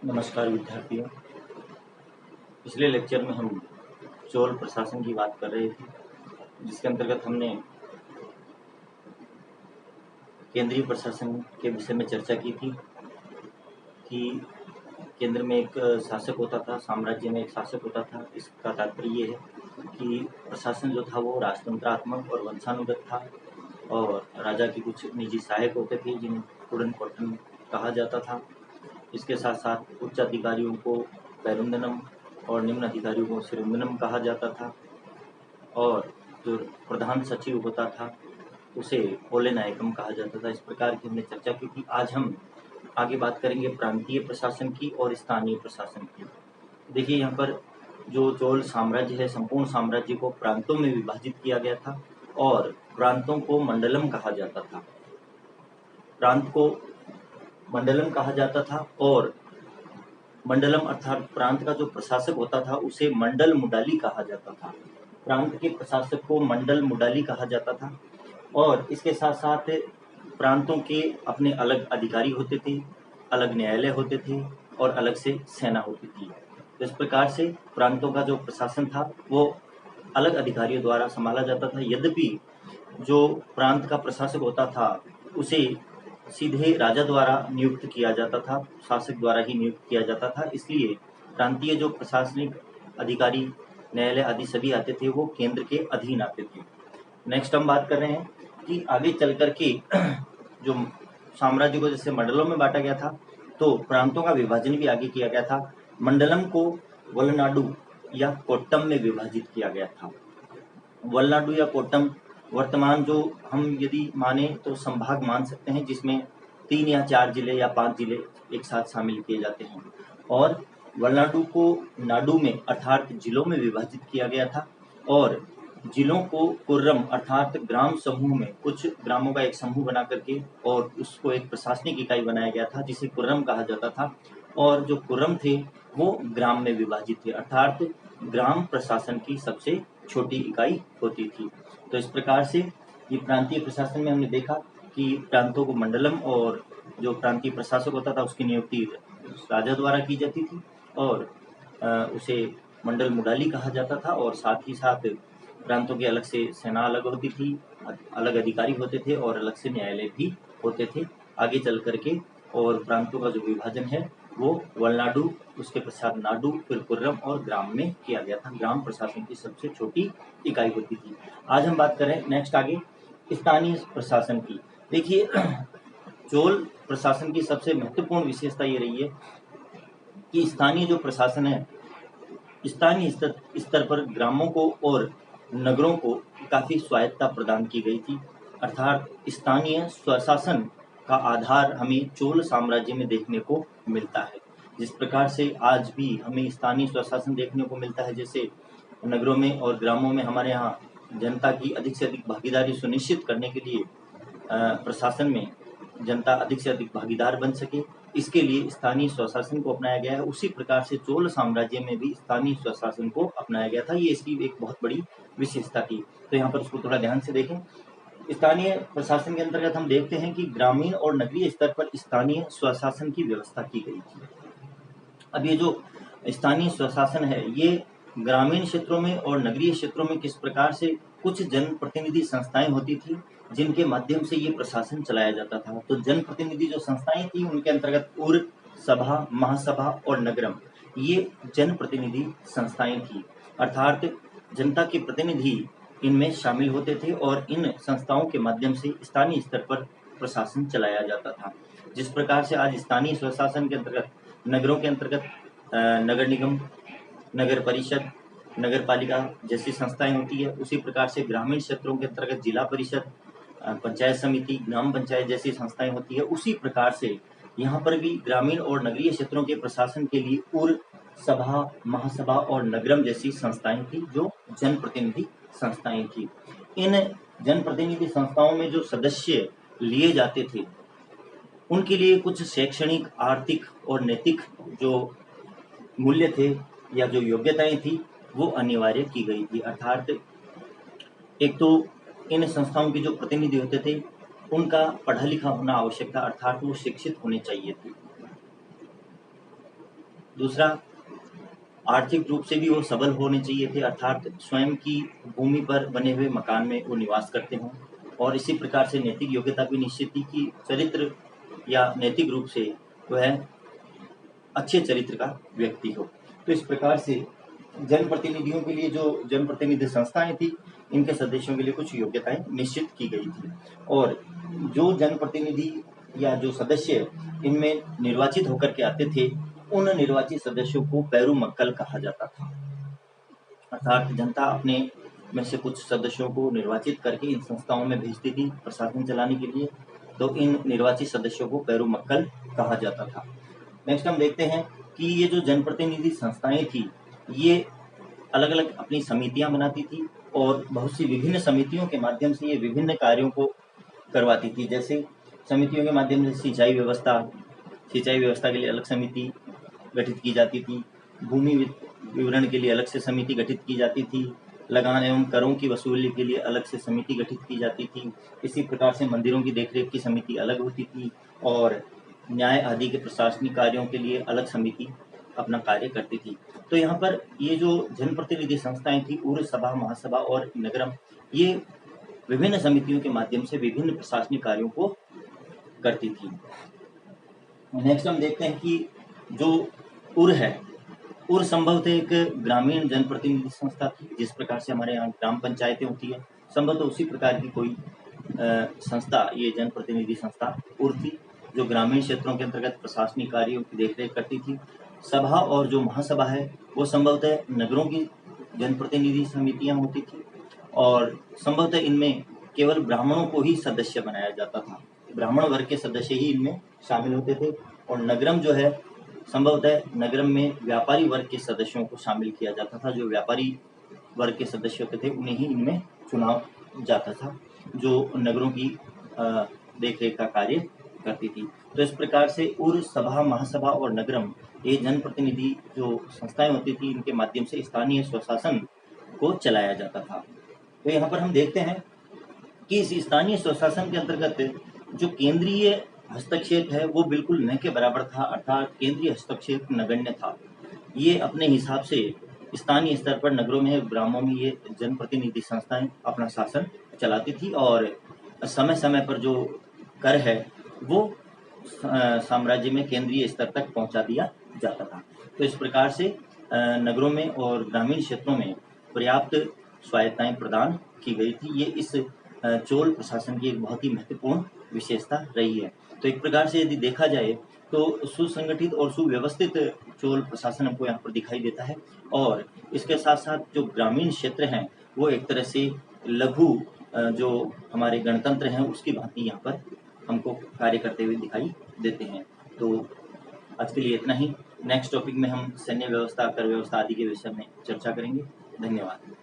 नमस्कार विद्यार्थियों। पिछले लेक्चर में हम चोल प्रशासन की बात कर रहे थे, जिसके अंतर्गत हमने केंद्रीय प्रशासन के विषय में चर्चा की थी कि केंद्र में एक शासक होता था, साम्राज्य में एक शासक होता था। इसका तात्पर्य ये है कि प्रशासन जो था वो राजतंत्रात्मक और वंशानुगत था, और राजा के कुछ निजी सहायक होते थे जिन्हें कुड़न कोट्टन कहा जाता था। इसके साथ साथ उच्च अधिकारियों को पैरुंदनम और निम्न अधिकारियों को सिरुंदनम कहा जाता था, और जो प्रधान सचिव होता था उसे पोले नायकम कहा जाता था। इस प्रकार की हमने चर्चा की थी। आज हम आगे बात करेंगे प्रांतीय प्रशासन की और स्थानीय प्रशासन की। देखिए, यहाँ पर जो चोल साम्राज्य है, संपूर्ण साम्राज्य को प्रांतों में विभाजित किया गया था, और प्रांतों को मंडलम कहा जाता था। प्रांत को मंडलम कहा जाता था, और मंडलम अर्थात प्रांत का जो प्रशासक होता था उसे मंडल मुडाली कहा जाता था। प्रांत के प्रशासक को मंडल मुडाली कहा जाता था, और इसके साथ साथ प्रांतों के अपने अलग अधिकारी होते थे, अलग न्यायालय होते थे, और अलग से सेना होती थी। तो इस प्रकार से प्रांतों का जो प्रशासन था वो अलग अधिकारियों द्वारा संभाला जाता था। यद्यपि जो प्रांत का प्रशासक होता था उसे सीधे राजा द्वारा नियुक्त किया जाता था, शासक द्वारा ही नियुक्त किया जाता था। इसलिए प्रांतीय जो प्रशासनिक अधिकारी, न्यायालय आदि सभी आते थे वो केंद्र के अधीन आते थे। नेक्स्ट हम बात कर रहे हैं कि आगे चल कर के जो साम्राज्य को जैसे मंडलों में बांटा गया था, तो प्रांतों का विभाजन भी आगे किया गया था। मंडलम को वलनाडु या कोट्टम में विभाजित किया गया था। वलनाडु या कोट्टम वर्तमान जो हम यदि माने तो संभाग मान सकते हैं, जिसमें 3 या 4 जिले या 5 जिले एक साथ शामिल किए जाते हैं। और वलनाडु को नाडु में अर्थात जिलों में विभाजित किया गया था, और जिलों को कुर्रम अर्थात ग्राम समूह में, कुछ ग्रामों का एक समूह बना करके और उसको एक प्रशासनिक इकाई बनाया गया था जिसे कुर्रम कहा जाता था। और जो कुर्रम थे वो ग्राम में विभाजित थे, अर्थात ग्राम प्रशासन की सबसे छोटी इकाई होती थी। तो इस प्रकार से ये प्रांतीय प्रशासन में हमने देखा कि प्रांतों को मंडलम, और जो प्रांतीय प्रशासक होता था उसकी नियुक्ति राजा द्वारा की जाती थी, और उसे मंडल मुडाली कहा जाता था। और साथ ही साथ प्रांतों के अलग से सेना अलग होती थी, अलग अधिकारी होते थे, और अलग से न्यायालय भी होते थे आगे चल करके। और प्रांतों का जो विभाजन है वो वलनाडु, उसके पश्चात नाडु, फिर कुर्रम और ग्राम में किया गया था। ग्राम प्रशासन की सबसे छोटी इकाई होती थी। आज हम बात करें नेक्स्ट आगे स्थानीय प्रशासन की। देखिए, चोल प्रशासन की सबसे महत्वपूर्ण विशेषता ये रही है कि स्थानीय जो प्रशासन है, स्थानीय स्तर पर ग्रामों को और नगरों को काफी स्वायत्तता प्रदान की गई थी। अर्थात स्थानीय स्वशासन का आधार हमें चोल साम्राज्य में देखने को मिलता है। जिस प्रकार से आज भी हमें स्थानीय स्वशासन देखने को मिलता है, जैसे नगरों में और ग्रामों में हमारे यहाँ जनता की अधिक से अधिक भागीदारी सुनिश्चित करने के लिए प्रशासन में जनता अधिक से अधिक भागीदार बन सके, इसके लिए स्थानीय स्वशासन को अपनाया गया है। उसी प्रकार से चोल साम्राज्य में भी स्थानीय स्वशासन को अपनाया गया था। ये इसकी एक बहुत बड़ी विशेषता थी। तो यहाँ पर उसको थोड़ा ध्यान से देखें। स्थानीय प्रशासन के अंतर्गत हम देखते हैं कि ग्रामीण और नगरीय स्तर पर स्थानीय स्वशासन की व्यवस्था की गई थी। अब ये जो स्थानीय स्वशासन है ये ग्रामीण क्षेत्रों में और नगरीय क्षेत्रों में किस प्रकार से कुछ जनप्रतिनिधि संस्थाएं होती थी जिनके माध्यम से ये प्रशासन चलाया जाता था। तो जनप्रतिनिधि जो संस्थाएं थी उनके अंतर्गत उर, सभा, महासभा और नगरम, ये जनप्रतिनिधि संस्थाएं थी। अर्थात जनता के प्रतिनिधि इनमें शामिल होते थे, और इन संस्थाओं के माध्यम से स्थानीय स्तर पर प्रशासन चलाया जाता था। जिस प्रकार से आज स्थानीय स्वशासन के अंतर्गत नगरों के अंतर्गत नगर निगम, नगर परिषद, नगर पालिका जैसी संस्थाएं होती है, उसी प्रकार से ग्रामीण क्षेत्रों के अंतर्गत जिला परिषद, पंचायत समिति, ग्राम पंचायत जैसी संस्थाएं होती है। उसी प्रकार से यहाँ पर भी ग्रामीण और नगरीय क्षेत्रों के प्रशासन के लिए उर, सभा, महासभा और नगरम जैसी संस्थाएं थी जो जनप्रतिनिधि संस्थाएं थी। इन जनप्रतिनिधि संस्थाओं में जो सदस्य लिए जाते थे उनके लिए कुछ शैक्षणिक, आर्थिक और नैतिक जो मूल्य थे या जो योग्यताएं थी वो अनिवार्य की गई थी। अर्थात एक तो इन संस्थाओं के जो प्रतिनिधि होते थे उनका पढ़ा लिखा होना आवश्यक था, अर्थात वो शिक्षित होने चाहिए थे। दूसरा, आर्थिक रूप से भी वो सबल होने चाहिए थे, अर्थात स्वयं की भूमि पर बने हुए मकान में वो निवास करते हों। और इसी प्रकार से नैतिक योग्यता भी निश्चित थी कि चरित्र या नैतिक रूप से वह अच्छे चरित्र का व्यक्ति हो। तो इस प्रकार से जनप्रतिनिधियों के लिए जो जनप्रतिनिधि संस्थाएं थी, इनके सदस्यों के लिए कुछ योग्यताएं निश्चित की गई थी। और जो जनप्रतिनिधि या जो सदस्य इनमें निर्वाचित होकर के आते थे, उन निर्वाचित सदस्यों को पेरुमक्कल कहा जाता था। अर्थात जनता अपने में से कुछ सदस्यों को निर्वाचित करके इन संस्थाओं में भेजती थी प्रशासन चलाने के लिए, तो इन निर्वाचित सदस्यों को पेरुमक्कल कहा जाता था। नेक्स्ट हम देखते हैं कि ये जो जनप्रतिनिधि संस्थाएं थी, ये अलग अलग अपनी समितियां बनाती थी और बहुत सी विभिन्न समितियों के माध्यम से ये विभिन्न कार्यों को करवाती थी। जैसे समितियों के माध्यम से सिंचाई व्यवस्था के लिए अलग समिति गठित की जाती थी, भूमि विवरण के लिए अलग से समिति गठित की जाती थी, लगान एवं करों की वसूली के लिए अलग से समिति गठित की जाती थी। इसी प्रकार से मंदिरों की देखरेख की समिति अलग होती थी और न्याय आदि के प्रशासनिक कार्यों के लिए अलग समिति अपना कार्य करती थी। तो यहाँ पर ये जो जनप्रतिनिधि संस्थाएं थी, उर सभा, महासभा और नगरम, ये विभिन्न समितियों के माध्यम से विभिन्न प्रशासनिक कार्यों को करती थी। नेक्स्ट हम देखते हैं कि जो उर है, उर संभवतः एक ग्रामीण जनप्रतिनिधि संस्था थी। जिस प्रकार से हमारे यहाँ ग्राम पंचायतें होती है, संभवतः उसी प्रकार की कोई संस्था, ये जनप्रतिनिधि संस्था उर थी, जो ग्रामीण क्षेत्रों के अंतर्गत प्रशासनिक कार्यों की देखरेख करती थी। सभा और जो महासभा है, वो संभवतः नगरों की जनप्रतिनिधि समितियां होती थी और संभवतः इनमें केवल ब्राह्मणों को ही सदस्य बनाया जाता था। ब्राह्मण वर्ग के सदस्य ही इनमें शामिल होते थे। और नगरम जो है, संभवतः नगरम में व्यापारी वर्ग के सदस्यों को शामिल किया जाता था। जो व्यापारी वर्ग के सदस्य होते थे, उन्हें ही इनमें चुनाव जाता था, जो नगरों की देखरेख का कार्य करती थी। तो इस प्रकार से उर, सभा, महासभा और नगरम, ये जनप्रतिनिधि जो संस्थाएं होती थी, इनके माध्यम से स्थानीय स्वशासन को चलाया जाता था। तो यहाँ पर हम देखते हैं कि इस स्थानीय स्वशासन के अंतर्गत जो केंद्रीय हस्तक्षेप है, वो बिल्कुल न के बराबर था, अर्थात केंद्रीय हस्तक्षेप नगण्य था। ये अपने हिसाब से स्थानीय स्तर पर नगरों में, ग्रामों में ये जनप्रतिनिधि संस्थाएं अपना शासन चलाती थी और समय समय पर जो कर है वो साम्राज्य में केंद्रीय स्तर तक पहुंचा दिया जाता था। तो इस प्रकार से नगरों में और ग्रामीण क्षेत्रों में पर्याप्त स्वायत्ताएं प्रदान की गई थी। ये इस चोल प्रशासन की एक बहुत ही महत्वपूर्ण विशेषता रही है। तो एक प्रकार से यदि देखा जाए तो सुसंगठित और सुव्यवस्थित चोल प्रशासन हमको यहाँ पर दिखाई देता है और इसके साथ साथ जो ग्रामीण क्षेत्र हैं, वो एक तरह से लघु जो हमारे गणतंत्र हैं, उसकी भांति यहाँ पर हमको कार्य करते हुए दिखाई देते हैं। तो आज के लिए इतना ही। नेक्स्ट टॉपिक में हम सैन्य व्यवस्था, कर व्यवस्था आदि के विषय में चर्चा करेंगे। धन्यवाद।